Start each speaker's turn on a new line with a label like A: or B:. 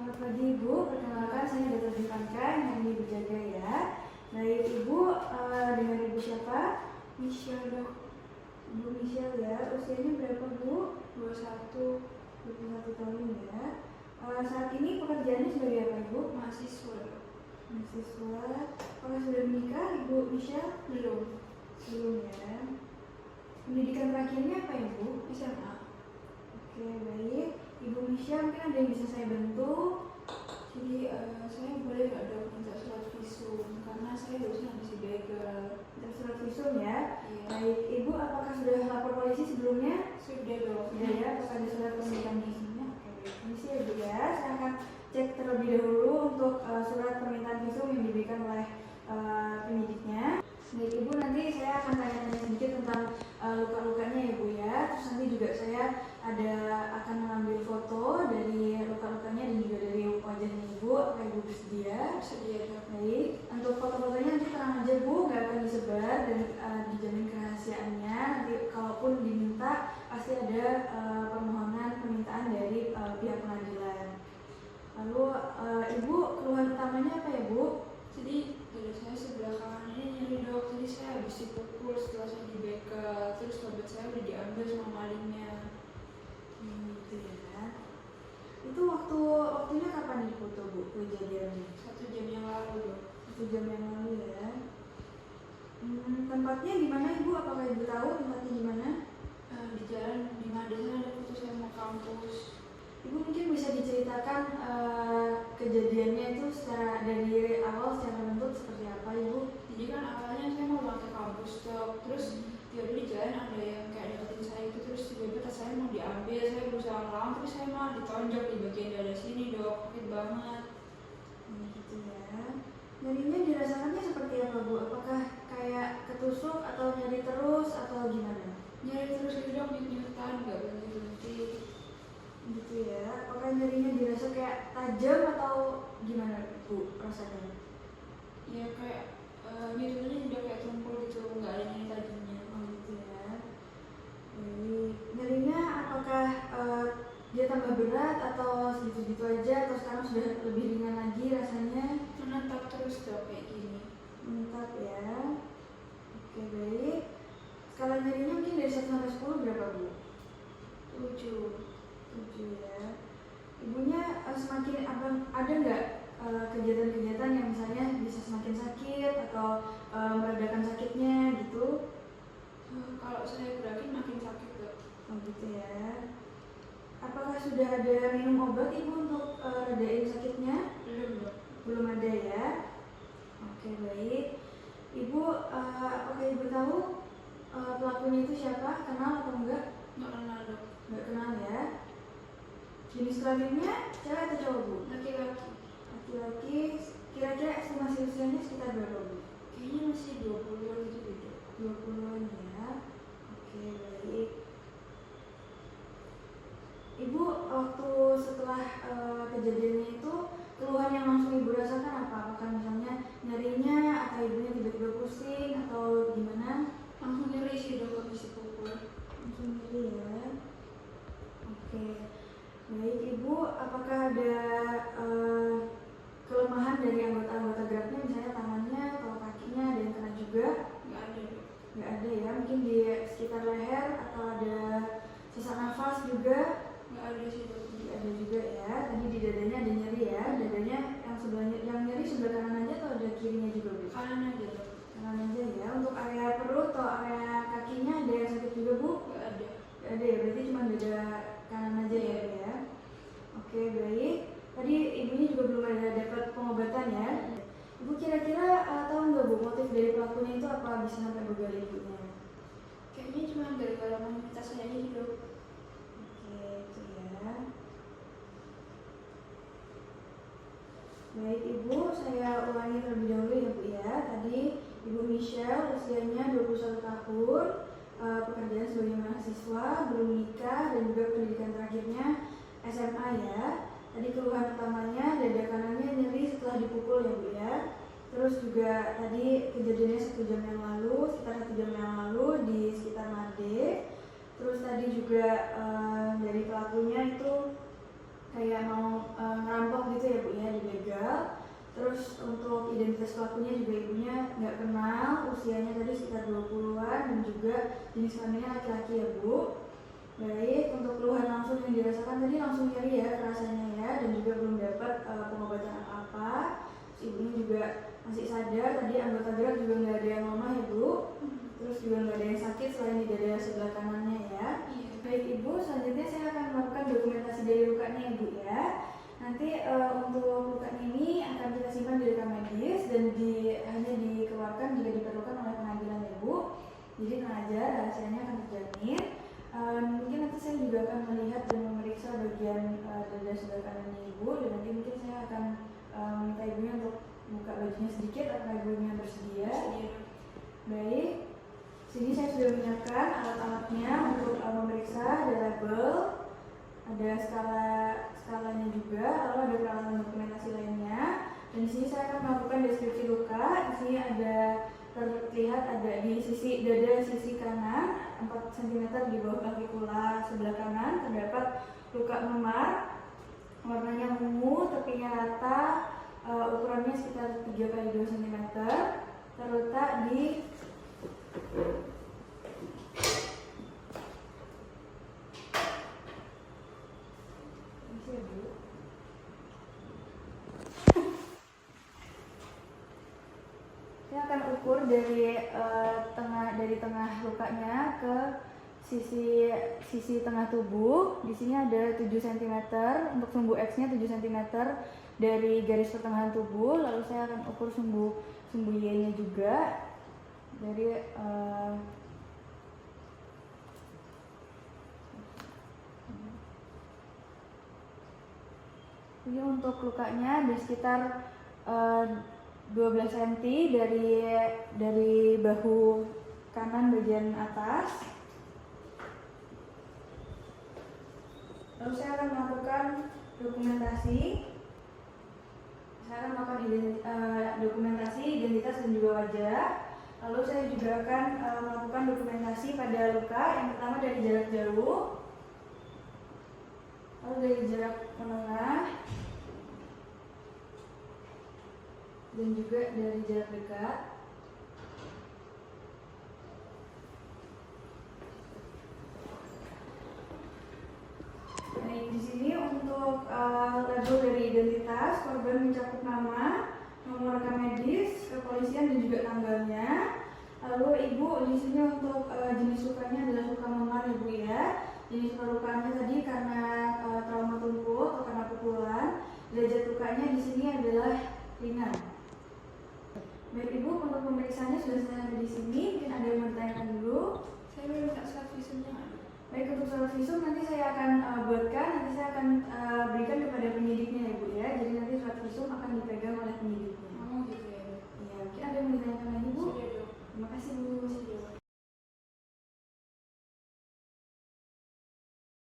A: Selamat pagi Ibu, perkenalkan saya Dr. Divanka yang ini berjaga ya. Baik Ibu, dengan Ibu siapa?
B: Michelle dok.
A: Ibu Michelle ya, usianya berapa Bu?
B: 21.
A: 21 tahun ya. Saat ini pekerjaannya sebagai apa Ibu?
B: Mahasiswa dok.
A: Mahasiswa. Apakah sudah menikah Ibu Michelle?
B: Belum.
A: Belum ya. Pendidikan terakhirnya apa Ibu?
B: SMA.
A: Oke baik. Ibu Michelle mungkin ada yang bisa saya bantu?
B: Jadi saya boleh nggak dok minta surat visum karena saya lulusan masih begal.
A: Minta surat visum ya.
B: Iya.
A: Baik, Ibu apakah sudah lapor polisi sebelumnya?
B: Sudah dok.
A: Sudah ya, apakah ada surat permintaan visumnya? Oke, baik. Permisi ya Bu ya, saya akan cek terlebih dahulu untuk surat permintaan visum yang diberikan oleh penyidiknya. Baik Ibu, nanti saya akan tanya-tanya sedikit tentang luka-lukanya ya Bu ya. Terus nanti juga saya akan mengambil foto dari luka-lukanya dan juga dari wajahnya Ibu. Apakah Ibu bersedia?
B: Bersedia dok.
A: Baik, untuk foto-fotonya nanti tenang aja Bu, nggak akan disebar dan dijamin kerahasiaannya. Nanti kalaupun diminta pasti ada permintaan dari pihak pengadilan. Lalu Ibu, keluhan utamanya apa ya Bu?
B: Jadi dada saya sebelah kanan ini nyeri dok. Jadi saya habis dipukul setelah saya dibegal. Terus dompet saya udah diambil sama malingnya.
A: Gitu ya. Itu waktunya kapan Ibu tuh Bu kejadiannya?
B: 1 jam yang lalu dok.
A: 1 jam yang lalu ya. Tempatnya di mana Ibu? Apakah Ibu tahu tempatnya di mana?
B: Di jalan di Madesa ada foto saya mau kampus.
A: Ibu mungkin bisa diceritakan kejadiannya itu dari awal secara bentuk seperti apa Ibu?
B: Jadi kan awalnya saya mau berangkat kampus dok. Terus tiba-tiba di jalan ada yang kayak deketin saya itu. Terus tiba-tiba tas saya mau diambil. Saya berusaha ngelawan terus saya malah ditonjok di bagian dada sini dok. Sakit banget.
A: Gitu ya. Nyerinya dirasakannya seperti apa Bu? Apakah kayak ketusuk atau nyeri terus atau gimana?
B: Nyari terus gitu dok, nyut-nyutan nggak berhenti-berhenti.
A: Gitu ya. Apakah nyerinya dirasa kayak tajam atau gimana Bu rasanya?
B: Ya kayak nyut-nyutannya juga kayak tumpul gitu. Nggak ada nyeri tadinya.
A: Gitu ya. Baik. Nyerinya apakah dia tambah berat atau segitu-gitu aja atau sekarang sudah lebih ringan lagi rasanya?
B: Menetap terus dok kayak gini.
A: Menetap ya. Oke baik. Skala nyerinya mungkin dari 1 sampai 10 berapa Bu?
B: 7.
A: 7 ya. Ibunya semakin ada nggak kegiatan-kegiatan yang misalnya bisa semakin sakit atau meredakan sakitnya gitu?
B: Kalau saya gerakin makin sakit dok.
A: Oh gitu ya. Apakah sudah ada minum obat Ibu untuk redain sakitnya?
B: Belum dok.
A: Belum ada ya. Oke baik. Ibu, apakah Ibu tahu pelakunya itu siapa? Kenal atau enggak?
B: Nggak kenal dok.
A: Enggak kenal ya. Jenis kelaminnya cewek atau cowok Bu?
B: Laki-laki.
A: Laki-laki. Kira-kira estimasi usianya sekitar berapa Bu?
B: Kayaknya masih 20-an gitu dok.
A: 20-an ya. Oke baik. Ibu waktu setelah kejadiannya itu keluhan yang langsung Ibu rasakan apa? Apakah misalnya nyerinya atau ibunya tiba-tiba pusing atau gimana?
B: Langsung nyeri sih dok habis dipukul.
A: Langsung nyeri ya. Oke. Baik Ibu, apakah ada kelemahan dari anggota-anggota geraknya misalnya tangannya atau kakinya ada yang kena juga?
B: Nggak ada dok.
A: Nggak ada ya, mungkin di sekitar leher atau ada sesak nafas juga?
B: Nggak ada sih dok.
A: Nggak ada juga ya. Tadi di dadanya ada nyeri ya. Dadanya yang nyeri sebelah kanan aja atau ada kirinya juga Bu?
B: Kanan aja dok.
A: Kanan aja ya. Untuk area perut atau area kakinya ada yang sakit juga Bu?
B: Nggak ada.
A: Nggak ada ya, berarti cuma dada kanan aja ya Bu ya. Oke baik. Tadi ibunya juga belum ada dapat pengobatan ya. Ibu kira-kira tahu nggak Bu motif dari pelakunya itu apa bisa sampai begal ibunya?
B: Kayaknya cuma gara-gara mau minta saya aja sih dok.
A: Oke itu ya. Baik Ibu, saya ulangi terlebih dahulu ya Bu ya. Tadi Ibu Michelle usianya 21 tahun, pekerjaan sebagai mahasiswa, belum nikah dan juga pendidikan terakhirnya SMA ya. Tadi keluhan utamanya dada kanannya nyeri setelah dipukul ya Bu ya. Terus juga tadi kejadiannya 1 jam yang lalu, sekitar 1 jam yang lalu di sekitar Made. Terus tadi juga dari pelakunya itu kayak mau ngerampok gitu ya Bu ya, dibegal. Terus untuk identitas pelakunya juga ibunya nggak kenal, usianya tadi sekitar 20-an dan juga jenis kelaminnya laki-laki ya Bu. Baik, untuk keluhan langsung yang dirasakan tadi langsung nyeri ya rasanya ya, dan juga belum dapat pengobatan apa-apa. Ibunya juga masih sadar, tadi anggota gerak juga nggak ada yang lemah ya Bu. Terus juga nggak ada yang sakit selain di dada sebelah kanannya ya.
B: Iya.
A: Baik Ibu, selanjutnya saya akan melakukan dokumentasi dari lukanya Ibu ya. Nanti untuk lukanya ini akan kita simpan di rekam medis dan hanya dikeluarkan jika diperlukan oleh pengadilan ya Bu. Jadi tenang aja, rahasianya akan terjamin. Mungkin nanti saya juga akan melihat dan memeriksa bagian dada sebelah kanannya Ibu, dan nanti mungkin saya akan meminta ibunya untuk buka bajunya sedikit apakah ibunya bersedia. Baik, sini saya sudah menyiapkan alat-alatnya untuk memeriksa, ada label, ada skalanya juga, lalu ada peralatan dokumentasi lainnya. Dan di sini saya akan melakukan deskripsi luka. Di sini terlihat ada di sisi dada sisi kanan 4 cm di bawah clavicula sebelah kanan terdapat luka memar, warnanya ungu, tepinya rata, ukurannya sekitar 3x2 cm, terletak di saya akan ukur dari tengah lukanya ke sisi tengah tubuh. Di sini ada 7 cm untuk sumbu X-nya 7 cm dari garis pertengahan tubuh. Lalu saya akan ukur sumbu Y-nya juga dari ini untuk lukanya di sekitar 12 cm dari bahu kanan bagian atas. Lalu saya akan melakukan dokumentasi. Saya akan melakukan dokumentasi identitas dan juga wajah. Lalu saya juga akan melakukan dokumentasi pada luka. Yang pertama dari jarak jauh, lalu dari jarak menengah, dan juga dari jarak dekat. Baik, di sini untuk label dari identitas korban mencakup nama, nomor rekam medis, kepolisian dan juga tanggalnya. Lalu ibu di sini untuk jenis lukanya adalah luka memar ya Bu ya. Jenis lukanya tadi karena trauma tumpul atau karena pukulan. Derajat lukanya di sini adalah ringan. Baik Ibu, untuk pemeriksaannya sudah selesai di sini. Mungkin ada yang mau ditanyakan dulu?
B: Saya belum minta surat visumnya.
A: Baik, untuk surat visum nanti saya akan buatkan, nanti saya akan berikan kepada penyidiknya ya Bu ya. Jadi nanti surat visum akan dipegang oleh penyidiknya.